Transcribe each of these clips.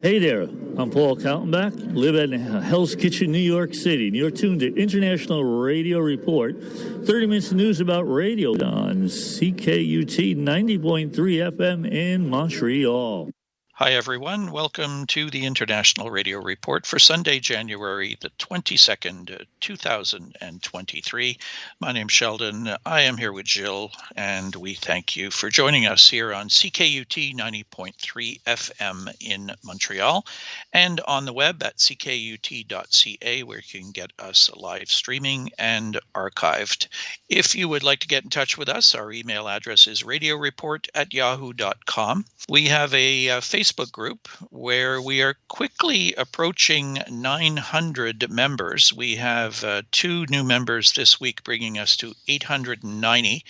Hey there, I'm Paul Kaltenbach, live at Hell's Kitchen, New York City, and you're tuned to International Radio Report, 30 minutes of news about radio on CKUT 90.3 FM in Montreal. Hi, everyone. Welcome to the International Radio Report for Sunday, January the 22nd, 2023. My name's Sheldon. I am here with Jill, and we thank you for joining us here on CKUT 90.3 FM in Montreal and on the web at ckut.ca, where you can get us live streaming and archived. If you would like to get in touch with us, our email address is radioreport@yahoo.com. We have a Facebook group where we are quickly approaching 900 members. We have 2 new members this week, bringing us to 890.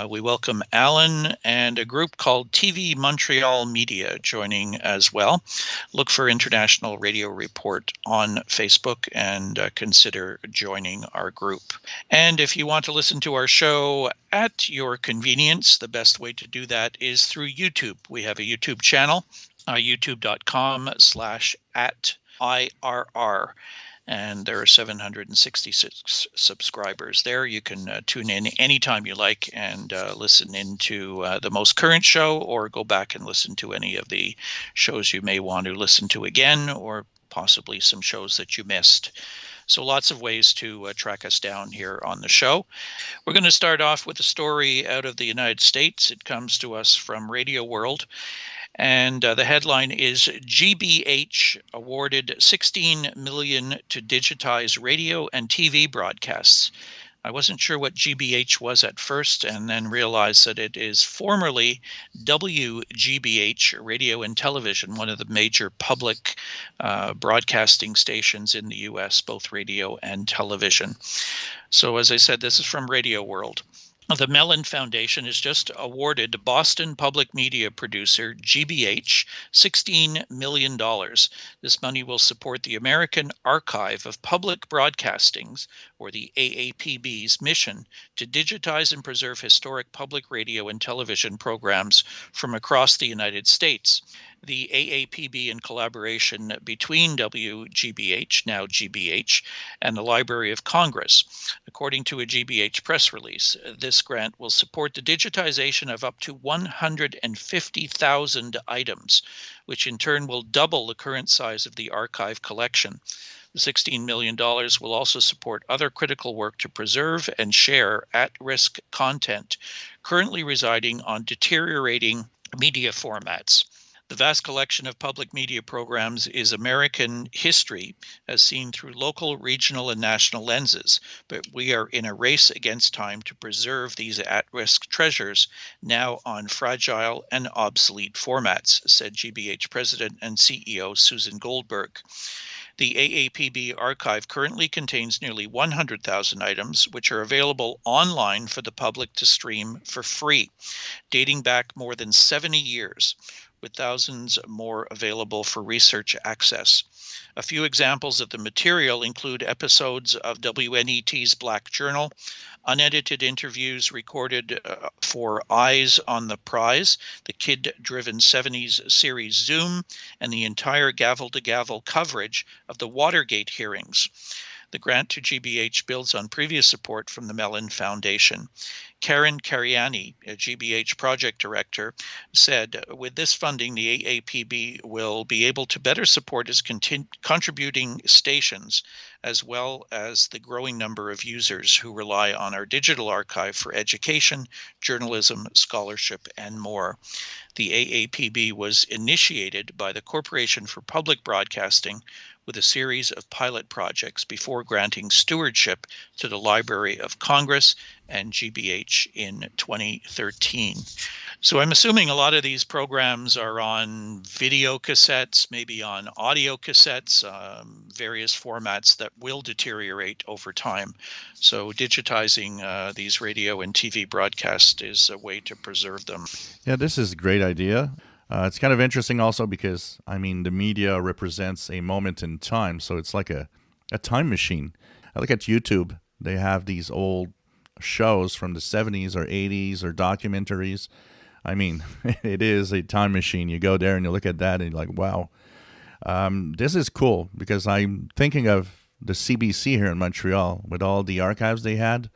We welcome Alan and a group called TV Montreal Media joining as well. Look for International Radio Report on Facebook and consider joining our group. And if you want to listen to our show at your convenience, the best way to do that is through YouTube. We have a YouTube channel, youtube.com/@IRR. And there are 766 subscribers there. You can tune in anytime you like and listen into the most current show, or go back and listen to any of the shows you may want to listen to again, or possibly some shows that you missed. So lots of ways to track us down here on the show. We're going to start off with a story out of the United States. It comes to us from Radio World. And the headline is GBH awarded $16 million to digitize radio and TV broadcasts. I wasn't sure what GBH was at first, and then realized that it is formerly WGBH, Radio and Television, one of the major public broadcasting stations in the U.S., both radio and television. So as I said, this is from Radio World. The Mellon Foundation has just awarded Boston public media producer GBH $16 million. This money will support the American Archive of Public Broadcasting's, or the AAPB's, mission to digitize and preserve historic public radio and television programs from across the United States. The AAPB, in collaboration between WGBH, now GBH, and the Library of Congress. According to a GBH press release, this grant will support the digitization of up to 150,000 items, which in turn will double the current size of the archive collection. The $16 million will also support other critical work to preserve and share at-risk content currently residing on deteriorating media formats. The vast collection of public media programs is American history as seen through local, regional, and national lenses, but we are in a race against time to preserve these at-risk treasures now on fragile and obsolete formats, said GBH President and CEO Susan Goldberg. The AAPB archive currently contains nearly 100,000 items, which are available online for the public to stream for free, dating back more than 70 years. With thousands more available for research access. A few examples of the material include episodes of WNET's Black Journal, unedited interviews recorded for Eyes on the Prize, the kid-driven 70s series Zoom, and the entire gavel-to-gavel coverage of the Watergate hearings. The grant to GBH builds on previous support from the Mellon Foundation. Karen Cariani, a GBH project director, said, with this funding, the AAPB will be able to better support its contributing stations, as well as the growing number of users who rely on our digital archive for education, journalism, scholarship, and more. The AAPB was initiated by the Corporation for Public Broadcasting with a series of pilot projects before granting stewardship to the Library of Congress and GBH in 2013. So I'm assuming a lot of these programs are on video cassettes, maybe on audio cassettes, various formats that will deteriorate over time. So digitizing these radio and TV broadcasts is a way to preserve them. Yeah, this is a great idea. It's kind of interesting also because, I mean, the media represents a moment in time, so it's like a time machine. I look at YouTube. They have these old shows from the 70s or 80s or documentaries. I mean, it is a time machine. You go there and you look at that and you're like, wow. This is cool because I'm thinking of the CBC here in Montreal with all the archives they had,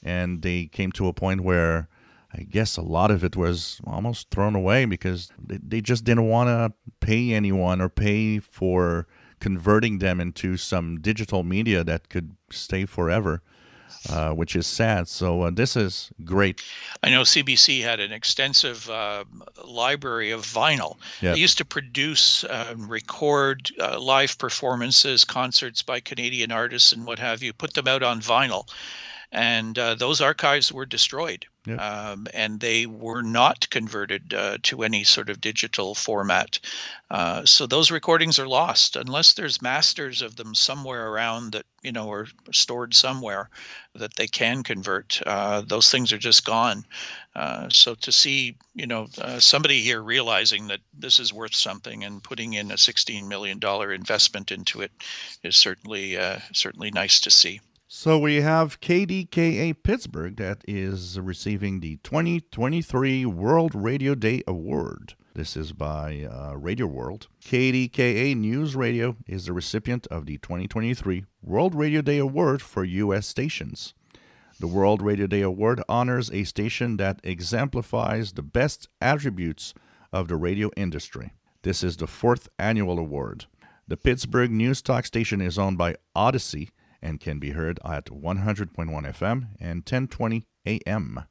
and they came to a point where I guess a lot of it was almost thrown away because they just didn't want to pay anyone or pay for converting them into some digital media that could stay forever, which is sad. So this is great. I know CBC had an extensive library of vinyl. Yeah. They used to produce, record live performances, concerts by Canadian artists and what have you, put them out on vinyl. And those archives were destroyed. Yep. And they were not converted to any sort of digital format. So those recordings are lost unless there's masters of them somewhere around that, are stored somewhere that they can convert. Those things are just gone. So to see, somebody here realizing that this is worth something and putting in a $16 million investment into it is certainly nice to see. So we have KDKA Pittsburgh that is receiving the 2023 World Radio Day Award. This is by Radio World. KDKA News Radio is the recipient of the 2023 World Radio Day Award for U.S. stations. The World Radio Day Award honors a station that exemplifies the best attributes of the radio industry. This is the 4th annual award. The Pittsburgh News Talk station is owned by Odyssey and can be heard at 100.1 FM and 1020 AM.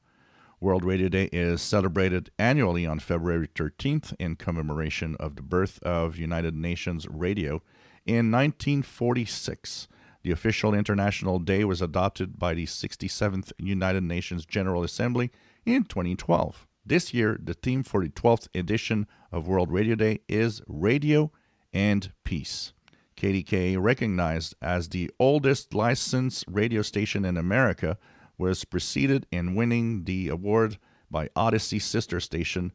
World Radio Day is celebrated annually on February 13th in commemoration of the birth of United Nations Radio in 1946. The official international day was adopted by the 67th United Nations General Assembly in 2012. This year, the theme for the 12th edition of World Radio Day is Radio and Peace. KDKA, recognized as the oldest licensed radio station in America, was preceded in winning the award by Odyssey's sister station,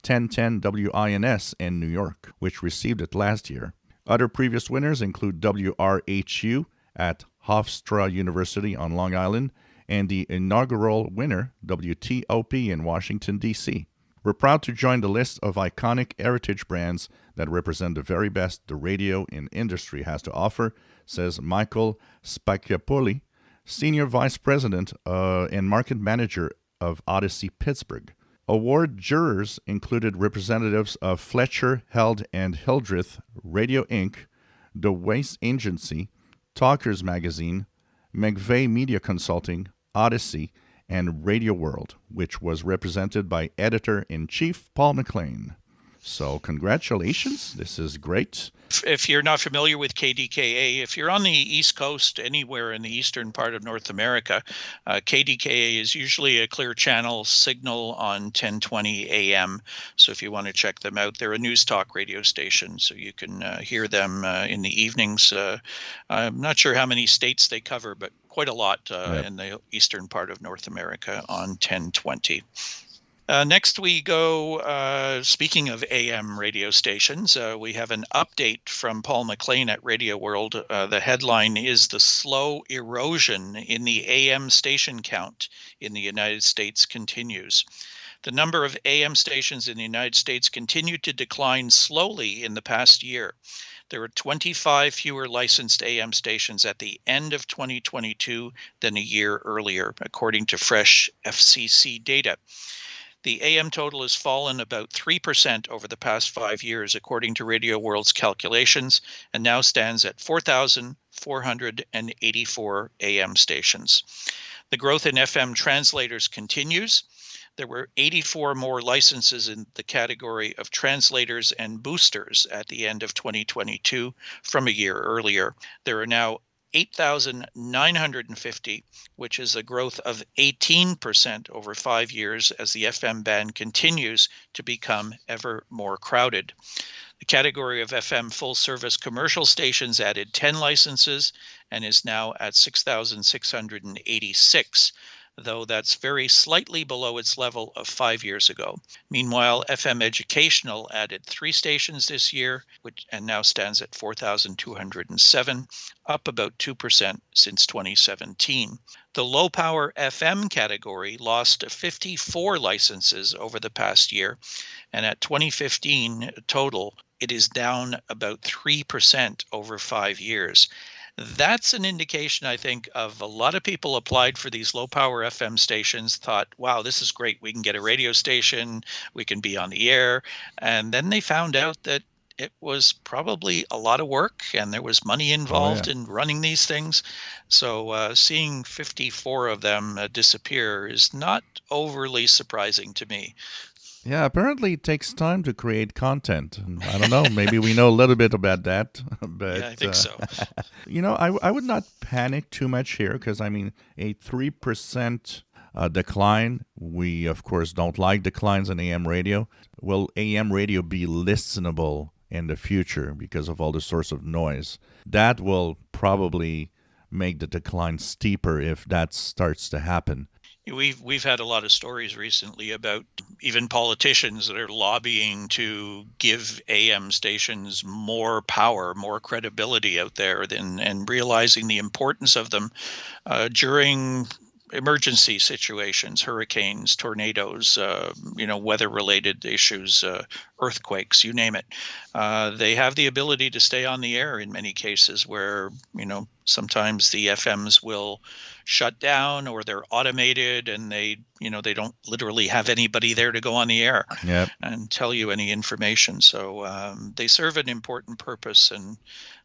1010 WINS in New York, which received it last year. Other previous winners include WRHU at Hofstra University on Long Island and the inaugural winner, WTOP in Washington, D.C. We're proud to join the list of iconic heritage brands that represent the very best the radio in industry has to offer, says Michael Spacchiapoli, Senior Vice President and Market Manager of Odyssey Pittsburgh. Award jurors included representatives of Fletcher, Held, and Hildreth, Radio Inc., The Waste Agency, Talkers Magazine, McVeigh Media Consulting, Odyssey, and Radio World, which was represented by Editor-in-Chief Paul McLean. So congratulations. This is great. If you're not familiar with KDKA, if you're on the East Coast, anywhere in the eastern part of North America, KDKA is usually a clear channel signal on 1020 AM. So if you want to check them out, they're a news talk radio station, so you can hear them in the evenings. I'm not sure how many states they cover, but quite a lot in the eastern part of North America on 1020. Next we go, speaking of AM radio stations, we have an update from Paul McLean at Radio World. The headline is "The Slow Erosion in the AM Station Count in the United States Continues." The number of AM stations in the United States continued to decline slowly in the past year. There were 25 fewer licensed AM stations at the end of 2022 than a year earlier, according to fresh FCC data. The AM total has fallen about 3% over the past 5 years, according to Radio World's calculations, and now stands at 4,484 AM stations. The growth in FM translators continues. There were 84 more licenses in the category of translators and boosters at the end of 2022 from a year earlier. There are now 8,950, which is a growth of 18% over 5 years as the FM band continues to become ever more crowded. The category of FM full-service commercial stations added 10 licenses and is now at 6,686. Though that's very slightly below its level of 5 years ago. Meanwhile, FM Educational added 3 stations this year, and now stands at 4,207, up about 2% since 2017. The low-power FM category lost 54 licenses over the past year, and at 2015 total, it is down about 3% over 5 years. That's an indication, I think, of a lot of people applied for these low power FM stations, thought, wow, this is great. We can get a radio station, we can be on the air. And then they found out that it was probably a lot of work and there was money involved in running these things. So seeing 54 of them disappear is not overly surprising to me. Yeah, apparently it takes time to create content. And I don't know, maybe we know a little bit about that. But Yeah, I think so. I would not panic too much here because, I mean, a 3% decline, we, of course, don't like declines in AM radio. Will AM radio be listenable in the future because of all the source of noise? That will probably make the decline steeper if that starts to happen. We've had a lot of stories recently about even politicians that are lobbying to give AM stations more power, more credibility out there, and realizing the importance of them during emergency situations, hurricanes, tornadoes, weather-related issues, earthquakes, you name it. They have the ability to stay on the air in many cases where, sometimes the FMs will shut down or they're automated and they don't literally have anybody there to go on the air and tell you any information. So they serve an important purpose, and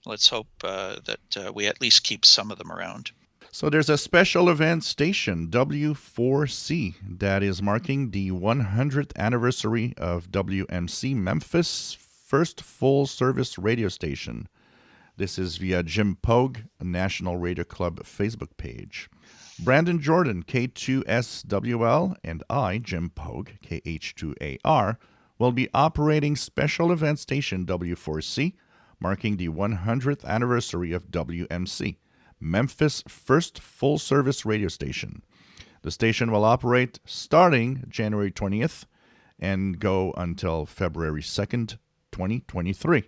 let's hope that we at least keep some of them around. So there's a special event station, W4C, that is marking the 100th anniversary of WMC Memphis' first full-service radio station. This is via Jim Pogue, National Radio Club Facebook page. Brandon Jordan, K2SWL, and I, Jim Pogue, KH2AR, will be operating special event station W4C, marking the 100th anniversary of WMC. Memphis' first full-service radio station. The station will operate starting January 20th and go until February 2nd, 2023.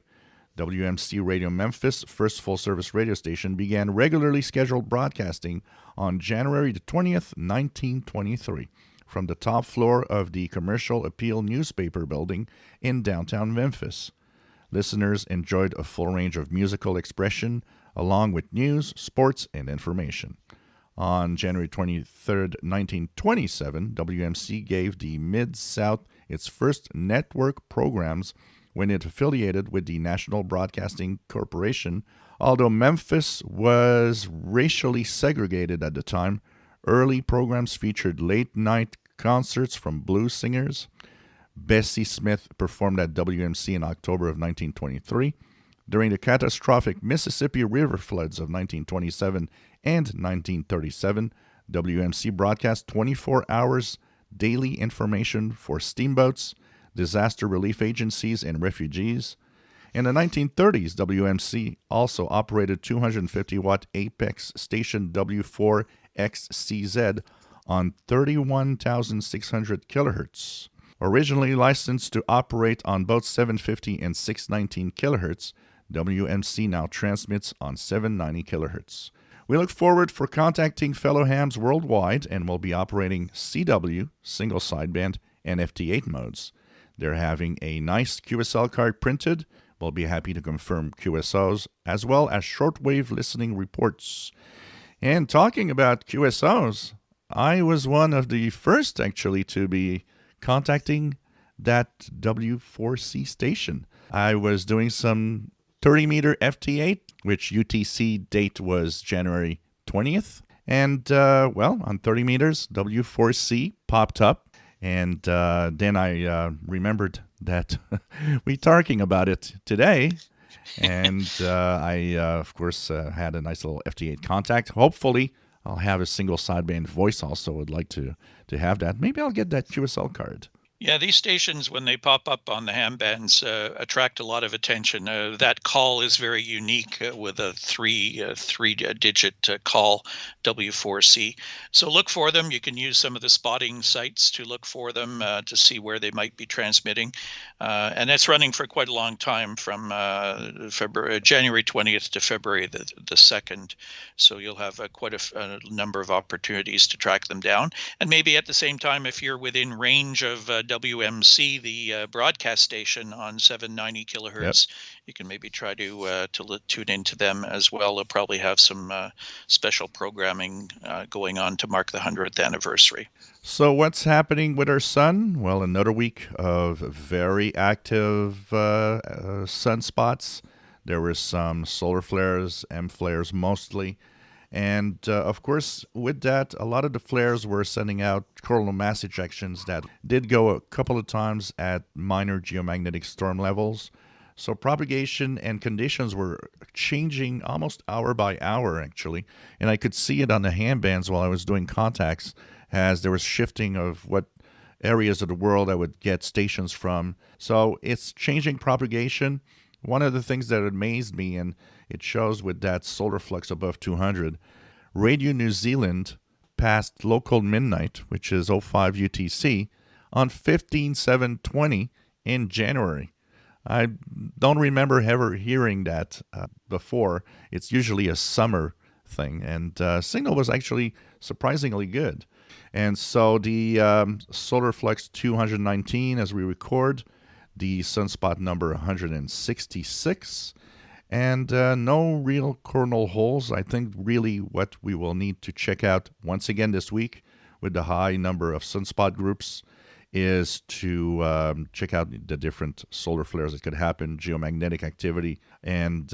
WMC Radio Memphis' first full-service radio station began regularly scheduled broadcasting on January the 20th, 1923, from the top floor of the Commercial Appeal newspaper building in downtown Memphis. Listeners enjoyed a full range of musical expression, along with news, sports, and information. On January 23, 1927, WMC gave the Mid-South its first network programs when it affiliated with the National Broadcasting Corporation. Although Memphis was racially segregated at the time, early programs featured late-night concerts from blues singers. Bessie Smith performed at WMC in October of 1923. During the catastrophic Mississippi River floods of 1927 and 1937, WMC broadcast 24 hours daily information for steamboats, disaster relief agencies, and refugees. In the 1930s, WMC also operated 250-watt Apex station W4XCZ on 31,600 kilohertz. Originally licensed to operate on both 750 and 619 kilohertz, WMC now transmits on 790 kilohertz. We look forward for contacting fellow hams worldwide and will be operating CW, single sideband, and FT8 modes. They're having a nice QSL card printed. We'll be happy to confirm QSOs as well as shortwave listening reports. And talking about QSOs, I was one of the first actually to be contacting that W4C station. I was doing some 30-meter FT8, which UTC date was January 20th. And, on 30 meters, W4C popped up. And then I remembered that we're talking about it today. And I, of course, had a nice little FT8 contact. Hopefully, I'll have a single sideband voice also. I'd like to have that. Maybe I'll get that QSL card. Yeah, these stations, when they pop up on the ham bands, attract a lot of attention. That call is very unique with a three-digit call, W4C. So look for them. You can use some of the spotting sites to look for them to see where they might be transmitting. And that's running for quite a long time, from January 20th to February the 2nd. So you'll have quite a number of opportunities to track them down. And maybe at the same time, if you're within range of WMC, the broadcast station on 790 kilohertz. Yep. You can maybe try to tune into them as well. They'll probably have some special programming going on to mark the 100th anniversary. So what's happening with our sun? Well, another week of very active sunspots. There were some solar flares, M flares mostly. And, of course, with that, a lot of the flares were sending out coronal mass ejections that did go a couple of times at minor geomagnetic storm levels. So propagation and conditions were changing almost hour by hour, actually. And I could see it on the handbands while I was doing contacts as there was shifting of what areas of the world I would get stations from. So it's changing propagation. One of the things that amazed me, and it shows with that solar flux above 200, Radio New Zealand passed local midnight, which is 05 UTC, on 15/7/20 in January. I don't remember ever hearing that before. It's usually a summer thing, and signal was actually surprisingly good. And so the solar flux 219 as we record, the sunspot number 166, and no real coronal holes. I think really what we will need to check out once again this week with the high number of sunspot groups is to check out the different solar flares that could happen, geomagnetic activity, and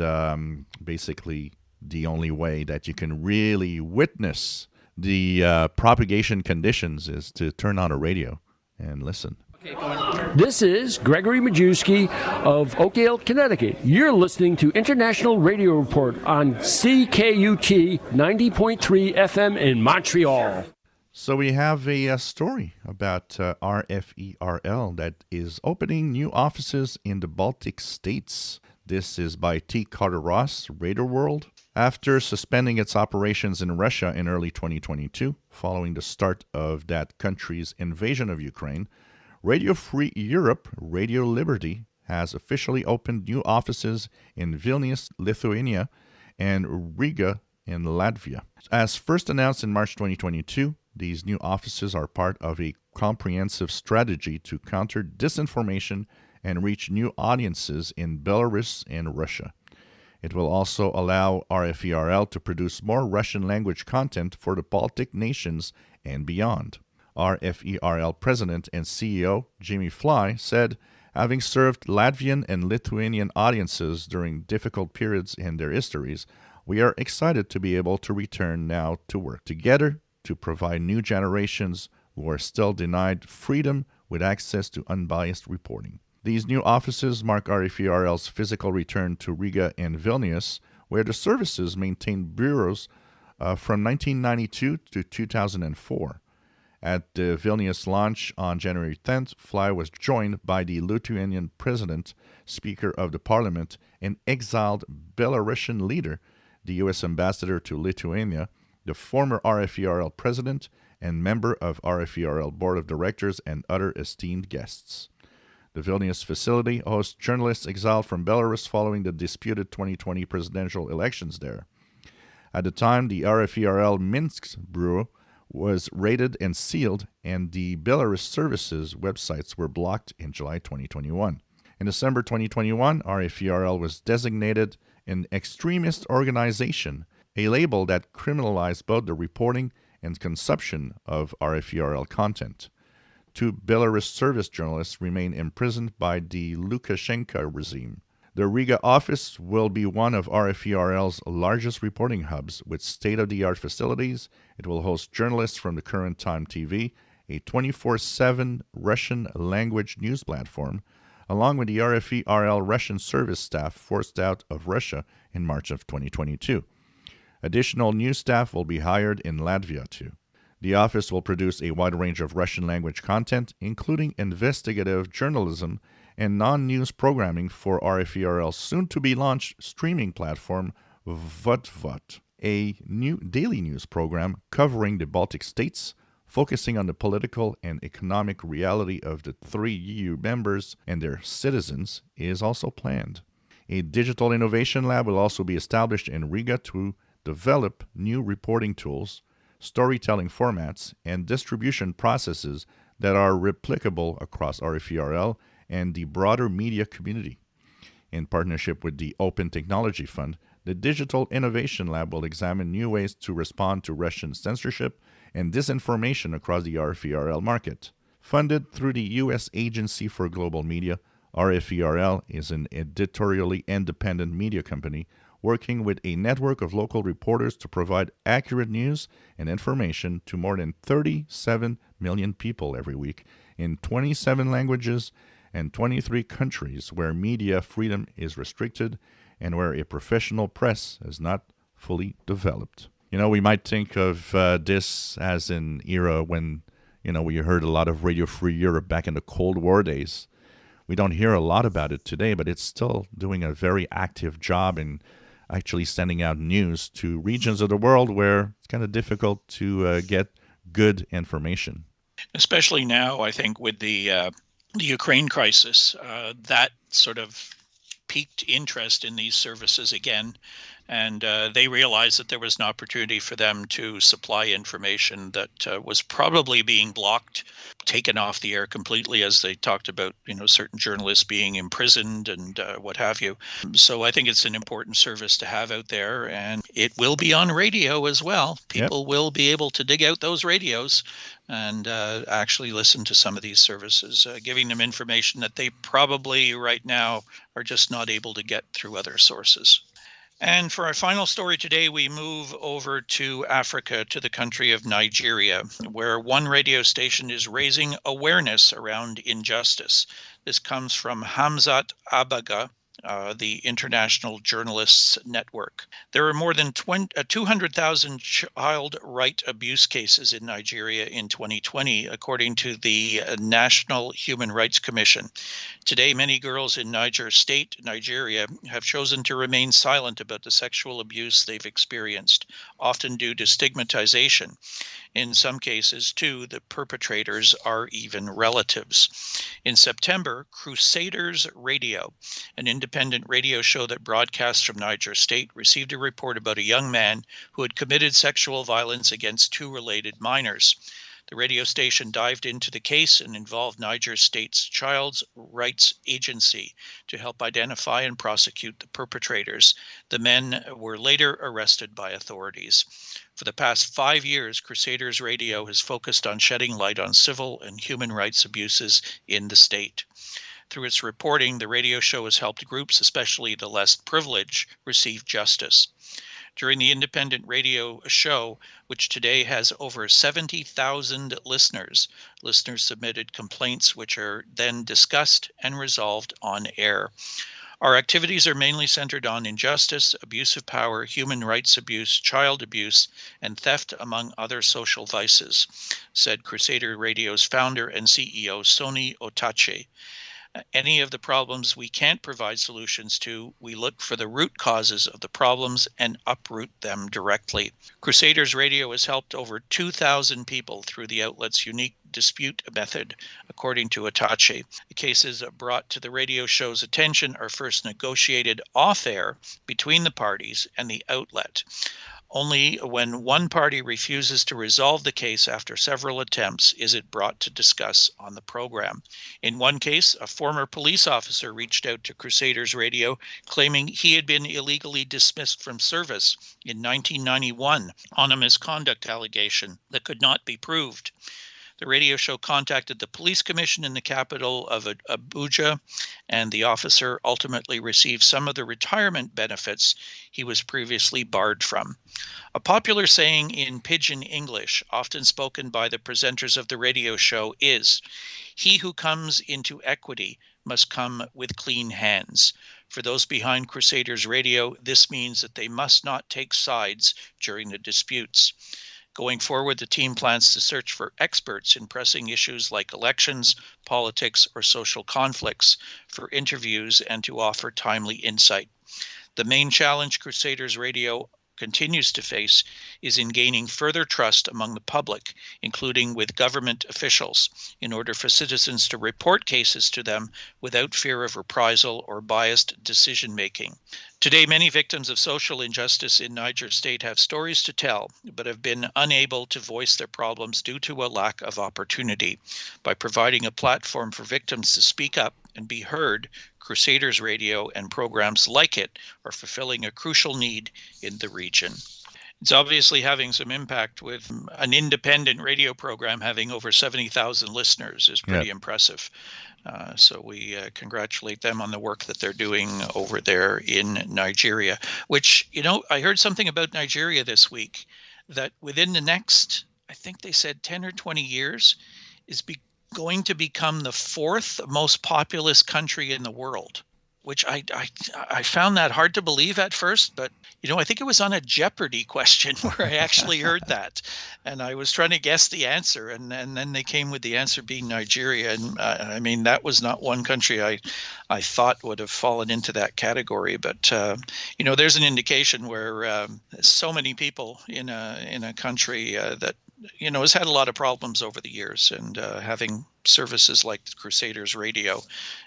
basically the only way that you can really witness the propagation conditions is to turn on a radio and listen. This is Gregory Majewski of Oakdale, Connecticut. You're listening to International Radio Report on CKUT 90.3 FM in Montreal. So we have a story about RFERL that is opening new offices in the Baltic states. This is by T. Carter Ross, Radar World. After suspending its operations in Russia in early 2022, following the start of that country's invasion of Ukraine, Radio Free Europe, Radio Liberty, has officially opened new offices in Vilnius, Lithuania, and Riga in Latvia. As first announced in March 2022, these new offices are part of a comprehensive strategy to counter disinformation and reach new audiences in Belarus and Russia. It will also allow RFERL to produce more Russian language content for the Baltic nations and beyond. RFERL President and CEO Jimmy Fly said, having served Latvian and Lithuanian audiences during difficult periods in their histories, we are excited to be able to return now to work together to provide new generations who are still denied freedom with access to unbiased reporting. These new offices mark RFERL's physical return to Riga and Vilnius, where the services maintained bureaus from 1992 to 2004. At the Vilnius launch on January 10th, Fly was joined by the Lithuanian president, Speaker of the Parliament, and exiled Belarusian leader, the U.S. ambassador to Lithuania, the former RFERL president, and member of RFERL board of directors and other esteemed guests. The Vilnius facility hosts journalists exiled from Belarus following the disputed 2020 presidential elections there. At the time, the RFERL Minsk bureau was raided and sealed, and the Belarus services websites were blocked in July 2021. In December 2021, RFERL was designated an extremist organization, a label that criminalized both the reporting and consumption of RFERL content. 2 Belarus service journalists remain imprisoned by the Lukashenko regime. The Riga office will be one of RFERL's largest reporting hubs with state-of-the-art facilities. It will host journalists from the Current Time TV, a 24/7 Russian language news platform, along with the RFERL Russian service staff forced out of Russia in March of 2022. Additional news staff will be hired in Latvia too. The office will produce a wide range of Russian language content, including investigative journalism and non-news programming for RFERL's soon-to-be-launched streaming platform, VOTVOT, a new daily news program covering the Baltic states, focusing on the political and economic reality of the 3 EU members and their citizens, is also planned. A digital innovation lab will also be established in Riga to develop new reporting tools, storytelling formats, and distribution processes that are replicable across RFERL and the broader media community. In partnership with the Open Technology Fund, the Digital Innovation Lab will examine new ways to respond to Russian censorship and disinformation across the RFERL market. Funded through the U.S. Agency for Global Media, RFERL is an editorially independent media company working with a network of local reporters to provide accurate news and information to more than 37 million people every week in 27 languages and 23 countries where media freedom is restricted and where a professional press is not fully developed. We might think of this as an era when, we heard a lot of Radio Free Europe back in the Cold War days. We don't hear a lot about it today, but it's still doing a very active job in actually sending out news to regions of the world where it's kind of difficult to get good information. Especially now, I think, with the Ukraine crisis, that sort of piqued interest in these services again. And they realized that there was an opportunity for them to supply information that was probably being blocked, taken off the air completely, as they talked about, certain journalists being imprisoned and what have you. So I think it's an important service to have out there, and it will be on radio as well. People will be able to dig out those radios and actually listen to some of these services, giving them information that they probably right now are just not able to get through other sources. And for our final story today, we move over to Africa, to the country of Nigeria, where one radio station is raising awareness around injustice. This comes from Hamzat Abaga, the International Journalists Network. There are more than 200,000 child right abuse cases in Nigeria in 2020, according to the National Human Rights Commission. Today, many girls in Niger State, Nigeria, have chosen to remain silent about the sexual abuse they've experienced, often due to stigmatization. In some cases, too, the perpetrators are even relatives. In September, Crusaders Radio, an independent radio show that broadcasts from Niger State, received a report about a young man who had committed sexual violence against two related minors. The radio station dived into the case and involved Niger State's Child's Rights Agency to help identify and prosecute the perpetrators. The men were later arrested by authorities. For the past 5 years, Crusaders Radio has focused on shedding light on civil and human rights abuses in the state. Through its reporting, the radio show has helped groups, especially the less privileged, receive justice. During the independent radio show, which today has over 70,000 listeners submitted complaints which are then discussed and resolved on air. Our activities are mainly centered on injustice, abuse of power, human rights abuse, child abuse, and theft, among other social vices, said Crusader Radio's founder and CEO, Soni Otache. Any of the problems we can't provide solutions to, we look for the root causes of the problems and uproot them directly. Crusaders Radio has helped over 2,000 people through the outlet's unique dispute method, according to Otache. The cases brought to the radio show's attention are first negotiated off-air between the parties and the outlet. Only when one party refuses to resolve the case after several attempts is it brought to discuss on the program. In one case, a former police officer reached out to Crusaders Radio claiming he had been illegally dismissed from service in 1991 on a misconduct allegation that could not be proved. The radio show contacted the police commission in the capital of Abuja, and the officer ultimately received some of the retirement benefits he was previously barred from. A popular saying in Pidgin English, often spoken by the presenters of the radio show, is, "He who comes into equity must come with clean hands." For those behind Crusaders Radio, this means that they must not take sides during the disputes. Going forward, the team plans to search for experts in pressing issues like elections, politics, or social conflicts for interviews and to offer timely insight. The main challenge Crusaders Radio continues to face is in gaining further trust among the public, including with government officials, in order for citizens to report cases to them without fear of reprisal or biased decision-making. Today, many victims of social injustice in Niger State have stories to tell, but have been unable to voice their problems due to a lack of opportunity. By providing a platform for victims to speak up and be heard, Crusaders Radio and programs like it are fulfilling a crucial need in the region. It's obviously having some impact, with an independent radio program having over 70,000 listeners is pretty impressive. So we congratulate them on the work that they're doing over there in Nigeria, which, I heard something about Nigeria this week, that within the next, I think they said 10 or 20 years, is going to become the fourth most populous country in the world, which I found that hard to believe at first, but I think it was on a Jeopardy question where I actually heard that, and I was trying to guess the answer, and then they came with the answer being Nigeria, and that was not one country I thought would have fallen into that category, but there's an indication where so many people in a country that has had a lot of problems over the years, and having services like Crusaders Radio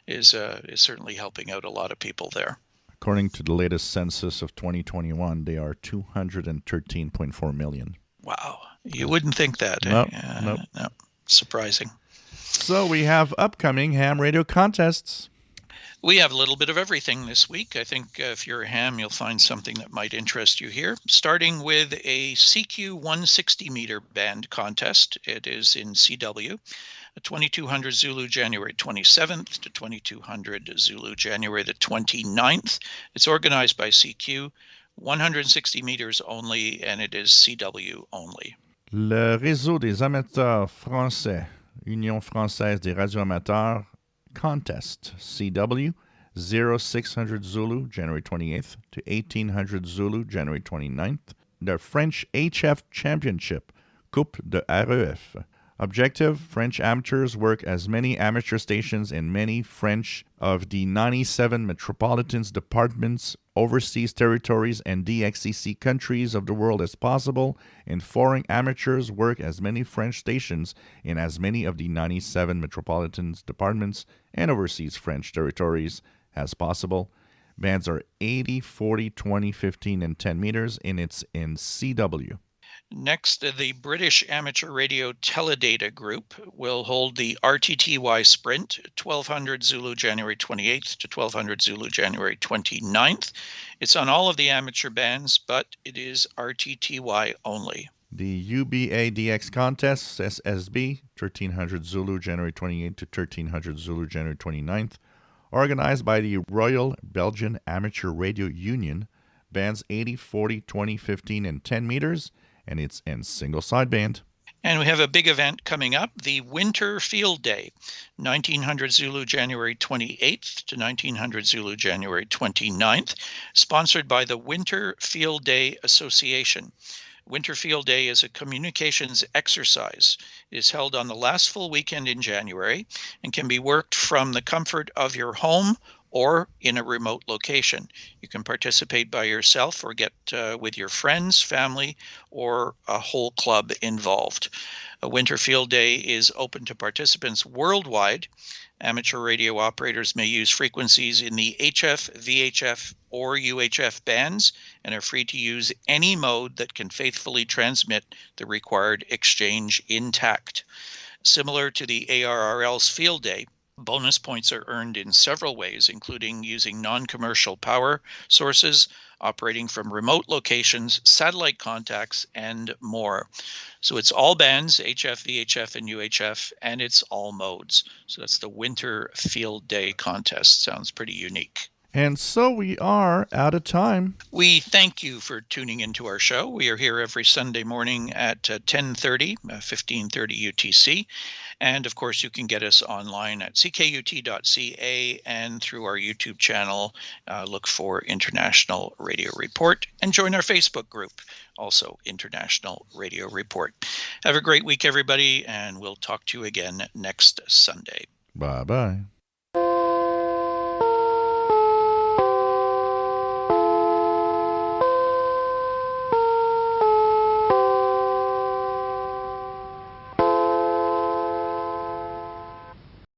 is certainly helping out a lot of people there. According to the latest census of 2021, they are 213.4 million. Wow. You wouldn't think that. Nope. No. Surprising. So we have upcoming ham radio contests. We have a little bit of everything this week. I think if you're a ham, you'll find something that might interest you here. Starting with a CQ 160 meter band contest. It is in CW. 2200 Zulu January 27th to 2200 Zulu January the 29th. It's organized by CQ, 160 meters only, and it is CW only. Le Réseau des amateurs français, Union française des radioamateurs, contest, CW, 0600 Zulu January 28th to 1800 Zulu January 29th. The French HF Championship, Coupe de REF. Objective, French amateurs work as many amateur stations in many French of the 97 metropolitan departments, overseas territories, and DXCC countries of the world as possible, and foreign amateurs work as many French stations in as many of the 97 metropolitan departments and overseas French territories as possible. Bands are 80, 40, 20, 15, and 10 meters, and it's in CW. Next, the British Amateur Radio Teledata Group will hold the RTTY Sprint, 1200 Zulu January 28th to 1200 Zulu January 29th. It's on all of the amateur bands, but it is RTTY only. The UBADX contest, SSB, 1300 Zulu January 28th to 1300 Zulu January 29th, organized by the Royal Belgian Amateur Radio Union, bands 80, 40, 20, 15, and 10 meters, and it's in single sideband. And we have a big event coming up, the Winter Field Day, 1900 Zulu January 28th to 1900 Zulu January 29th, sponsored by the Winter Field Day Association. Winter Field Day is a communications exercise. It is held on the last full weekend in January and can be worked from the comfort of your home or in a remote location. You can participate by yourself or get with your friends, family, or a whole club involved. A Winter Field Day is open to participants worldwide. Amateur radio operators may use frequencies in the HF, VHF, or UHF bands and are free to use any mode that can faithfully transmit the required exchange intact. Similar to the ARRL's Field Day, bonus points are earned in several ways, including using non-commercial power sources, operating from remote locations, satellite contacts, and more. So it's all bands, HF, VHF, and UHF, and it's all modes. So that's the Winter Field Day contest. Sounds pretty unique. And so we are out of time. We thank you for tuning into our show. We are here every Sunday morning at 10:30, 15:30 UTC. And of course, you can get us online at ckut.ca and through our YouTube channel. Look for International Radio Report and join our Facebook group, also International Radio Report. Have a great week, everybody, and we'll talk to you again next Sunday. Bye-bye.